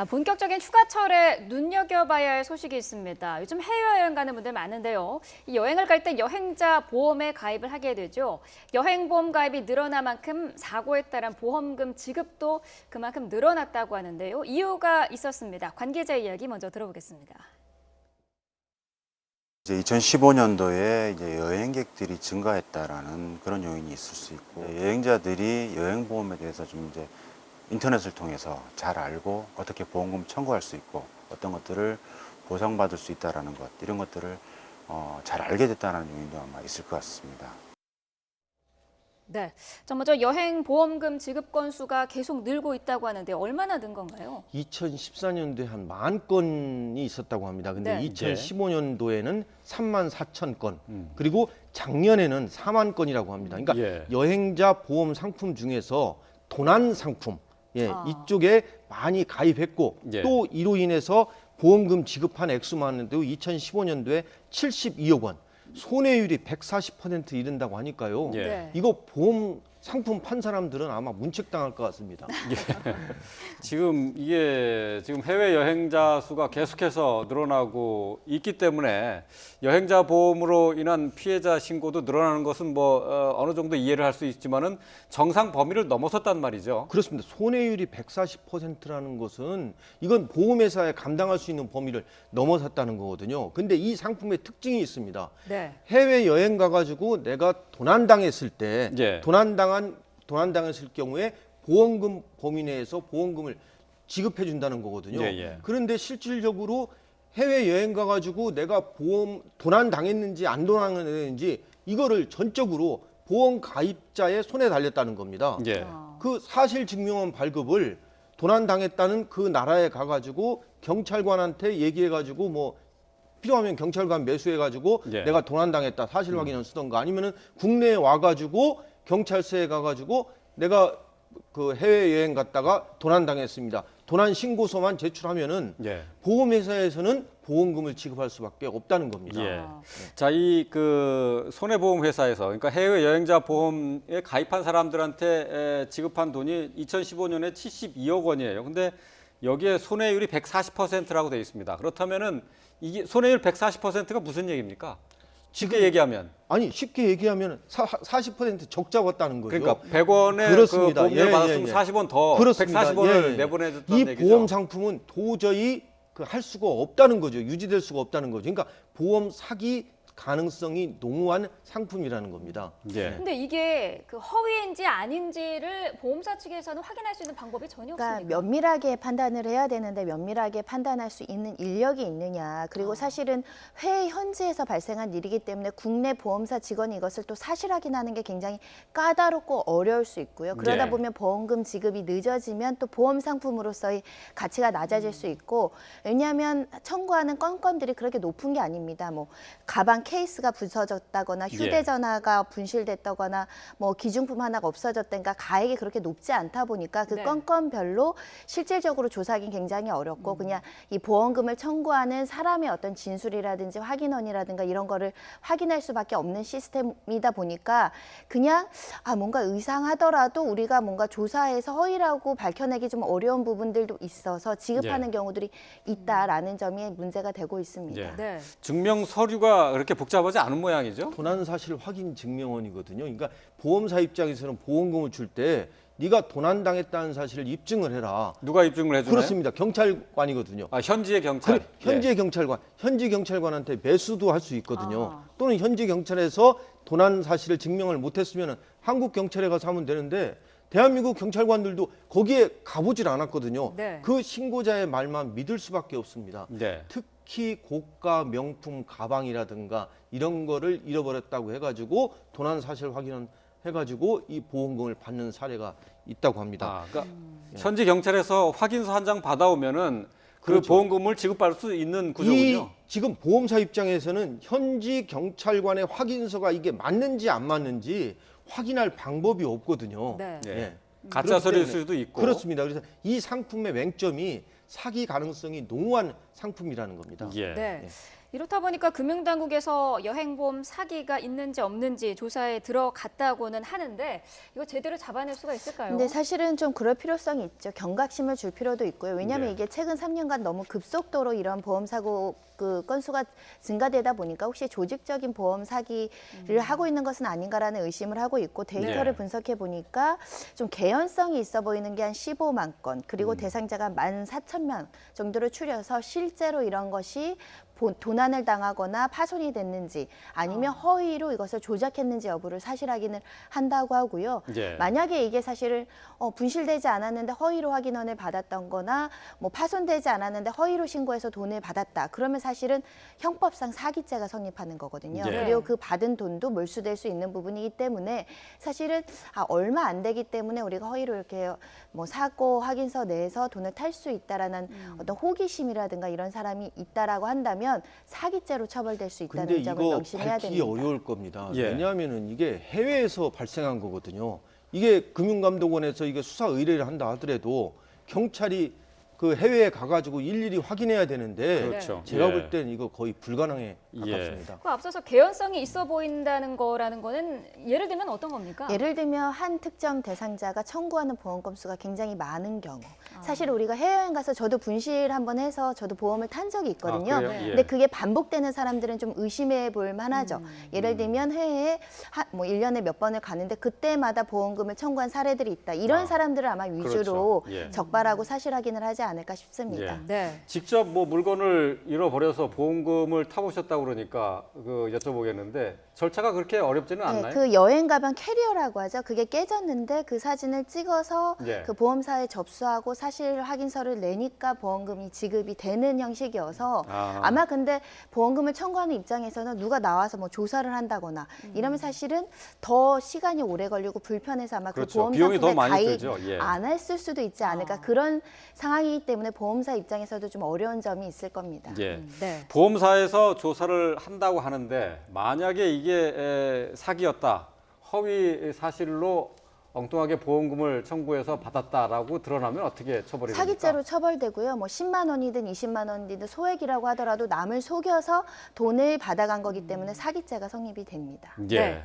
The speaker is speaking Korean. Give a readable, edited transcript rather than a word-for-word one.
본격적인 휴가철에 눈여겨봐야 할 소식이 있습니다. 요즘 해외여행 가는 분들 많은데요. 이 여행을 갈 때 여행자 보험에 가입을 하게 되죠. 여행보험 가입이 늘어난 만큼 사고에 따른 보험금 지급도 그만큼 늘어났다고 하는데요. 이유가 있었습니다. 관계자 이야기 먼저 들어보겠습니다. 이제 2015년도에 이제 여행객들이 증가했다라는 그런 요인이 있을 수 있고, 여행자들이 여행보험에 대해서 좀 이제 인터넷을 통해서 잘 알고 어떻게 보험금 청구할 수 있고 어떤 것들을 보상받을 수 있다라는 것, 이런 것들을 잘 알게 됐다는 요인도 아마 있을 것 같습니다. 네, 먼저 여행 보험금 지급 건수가 계속 늘고 있다고 하는데 얼마나 는 건가요? 2014년도에 한 10,000건이 있었다고 합니다. 근데 네. 2015년도에는 34,000건, 그리고 작년에는 4만 건이라고 합니다. 그러니까 여행자 보험 상품 중에서 도난 상품, 이쪽에 많이 가입했고, 또 이로 인해서 보험금 지급한 액수만 하는데도 2015년도에 72억 원, 손해율이 140% 이른다고 하니까요. 네. 이거 보험 상품 판 사람들은 아마 문책당할 것 같습니다. 지금 해외 여행자 수가 계속해서 늘어나고 있기 때문에 여행자 보험으로 인한 피해자 신고도 늘어나는 것은 어느 정도 이해를 할 수 있지만은 정상 범위를 넘어섰단 말이죠. 그렇습니다. 손해율이 140%라는 것은 이건 보험회사에 감당할 수 있는 범위를 넘어섰다는 거거든요. 근데 이 상품의 특징이 있습니다. 네. 해외 여행 가가지고 내가 도난당했을 때, 도난당했을 경우에 보험금 범위 내에서 보험금을 지급해 준다는 거거든요. 그런데 실질적으로 해외 여행 가가지고 내가 도난당했는지 안 도난당했는지 이거를 전적으로 보험 가입자의 손에 달렸다는 겁니다. 그 사실 증명원 발급을 도난당했다는 그 나라에 가가지고 경찰관한테 얘기해가지고 필요하면 경찰관 매수해가지고 내가 도난당했다 사실 확인을 쓰던가, 아니면은 국내에 와가지고 경찰서에 가가지고 내가 그 해외 여행 갔다가 도난당했습니다. 도난 신고서만 제출하면은 보험회사에서는 보험금을 지급할 수밖에 없다는 겁니다. 자, 이 손해보험 회사에서, 그러니까 해외 여행자 보험에 가입한 사람들한테 지급한 돈이 2015년에 72억 원이에요. 근데 여기에 손해율이 140%라고 되어 있습니다. 그렇다면은 이게 손해율 140%가 무슨 얘기입니까? 쉽게 얘기하면. 아니, 쉽게 얘기하면 40% 적자였다는 거죠. 그러니까 100원에 그렇습니다. 그 보험료를 받았으면 40원 더, 그렇습니다. 140원을 내보내줬다는 이 얘기죠. 보험 상품은 도저히 할 수가 없다는 거죠. 유지될 수가 없다는 거죠. 그러니까 보험 사기 가능성이 농후한 상품이라는 겁니다. 근데 이게 허위인지 아닌지를 보험사 측에서는 확인할 수 있는 방법이 전혀 그러니까 없습니다. 면밀하게 판단을 해야 되는데 면밀하게 판단할 수 있는 인력이 있느냐. 그리고 사실은 해외 현지에서 발생한 일이기 때문에 국내 보험사 직원이 이것을 또 사실 확인하는 게 굉장히 까다롭고 어려울 수 있고요. 그러다 보면 보험금 지급이 늦어지면 또 보험 상품으로서의 가치가 낮아질 수 있고, 왜냐하면 청구하는 건건들이 그렇게 높은 게 아닙니다. 가방 케이스가 부서졌다거나 휴대전화가 분실됐다거나 기중품 하나가 없어졌다니까 가액이 그렇게 높지 않다 보니까 그 건건별로 실질적으로 조사하기는 굉장히 어렵고, 그냥 이 보험금을 청구하는 사람의 어떤 진술이라든지 확인원이라든가 이런 거를 확인할 수밖에 없는 시스템이다 보니까 그냥 뭔가 의상하더라도 우리가 뭔가 조사해서 허위라고 밝혀내기 좀 어려운 부분들도 있어서 지급하는 경우들이 있다라는 점이 문제가 되고 있습니다. 증명 서류가 그렇게 복잡하지 않은 모양이죠? 도난 사실 확인 증명원이거든요. 그러니까 보험사 입장에서는 보험금을 줄 때 네가 도난당했다는 사실을 입증을 해라. 누가 입증을 해주나요? 그렇습니다. 경찰관이거든요. 현지의 경찰. 현지의 경찰관, 현지 경찰관한테 매수도 할 수 있거든요. 또는 현지 경찰에서 도난 사실을 증명을 못했으면 한국 경찰에 가서 하면 되는데, 대한민국 경찰관들도 거기에 가보질 않았거든요. 그 신고자의 말만 믿을 수밖에 없습니다. 특히 고가 명품 가방이라든가 이런 거를 잃어버렸다고 해가지고 도난 사실 확인을 해가지고 이 보험금을 받는 사례가 있다고 합니다. 그러니까 현지 경찰에서 확인서 한 장 받아오면은 그 보험금을 지급받을 수 있는 구조군요. 지금 보험사 입장에서는 현지 경찰관의 확인서가 이게 맞는지 안 맞는지 확인할 방법이 없거든요. 가짜 서류일 수도 있고. 그렇습니다. 그래서 이 상품의 맹점이 사기 가능성이 농후한 상품이라는 겁니다. 이렇다 보니까 금융당국에서 여행보험 사기가 있는지 없는지 조사에 들어갔다고는 하는데 이거 제대로 잡아낼 수가 있을까요? 근데 사실은 좀 그럴 필요성이 있죠. 경각심을 줄 필요도 있고요. 왜냐하면 네. 이게 최근 3년간 너무 급속도로 이런 보험 사고 그 건수가 증가되다 보니까 혹시 조직적인 보험 사기를 하고 있는 것은 아닌가라는 의심을 하고 있고 데이터를 네. 분석해 보니까 좀 개연성이 있어 보이는 게 한 15만 건 그리고 대상자가 14,000명 정도를 추려서 실제로 이런 것이 도난을 당하거나 파손이 됐는지 아니면 허위로 이것을 조작했는지 여부를 사실 확인을 한다고 하고요. 예. 만약에 이게 사실은 분실되지 않았는데 허위로 확인원을 받았던 거나 뭐 파손되지 않았는데 허위로 신고해서 돈을 받았다. 그러면 사실은 형법상 사기죄가 성립하는 거거든요. 예. 그리고 그 받은 돈도 몰수될 수 있는 부분이기 때문에 사실은 얼마 안 되기 때문에 우리가 허위로 이렇게 뭐 사고 확인서 내서 돈을 탈 수 있다라는 어떤 호기심이라든가 이런 사람이 있다라고 한다면 사기죄로 처벌될 수 있다는 근데 점을 이거 명심해야 밝히기 됩니다. 어려울 겁니다. 예. 왜냐하면은 이게 해외에서 발생한 거거든요. 이게 금융감독원에서 이게 수사 의뢰를 한다 하더라도 경찰이 그 해외에 가가지고 일일이 확인해야 되는데 그렇죠. 제가 예. 볼 땐 이거 거의 불가능에 가깝습니다. 그 앞서서 개연성이 있어 보인다는 거라는 거는 예를 들면 어떤 겁니까? 예를 들면 한 특정 대상자가 청구하는 보험 건수가 굉장히 많은 경우 사실 우리가 해외여행 가서 저도 분실 한번 해서 저도 보험을 탄 적이 있거든요. 아, 그래요? 네. 예. 근데 그게 반복되는 사람들은 좀 의심해 볼 만하죠. 예를 들면 해외에 뭐 1년에 몇 번을 가는데 그때마다 보험금을 청구한 사례들이 있다. 이런 아, 사람들을 아마 위주로 그렇죠. 예. 적발하고 사실 확인을 하지 않을까 싶습니다. 예. 네. 직접 뭐 물건을 잃어버려서 보험금을 타보셨다고 그러니까 그 여쭤보겠는데 절차가 그렇게 어렵지는 않나요? 네, 그 여행 가방 캐리어라고 하죠. 그게 깨졌는데 그 사진을 찍어서 예. 그 보험사에 접수하고 사실 확인서를 내니까 보험금이 지급이 되는 형식이어서 아마 근데 보험금을 청구하는 입장에서는 누가 나와서 뭐 조사를 한다거나 이러면 사실은 더 시간이 오래 걸리고 불편해서 아마 그렇죠. 그 보험 비용이 더 상품에 많이 가입 들죠. 예. 안 했을 수도 있지 않을까 그런 상황이기 때문에 보험사 입장에서도 좀 어려운 점이 있을 겁니다. 예. 네. 보험사에서 조사를 한다고 하는데 만약에 이게 사기였다, 허위 사실로 엉뚱하게 보험금을 청구해서 받았다라고 드러나면 어떻게 처벌이 됩니까? 사기죄로 처벌되고요. 뭐 10만 원이든 20만 원이든 소액이라고 하더라도 남을 속여서 돈을 받아간 거기 때문에 사기죄가 성립이 됩니다. 예. 네.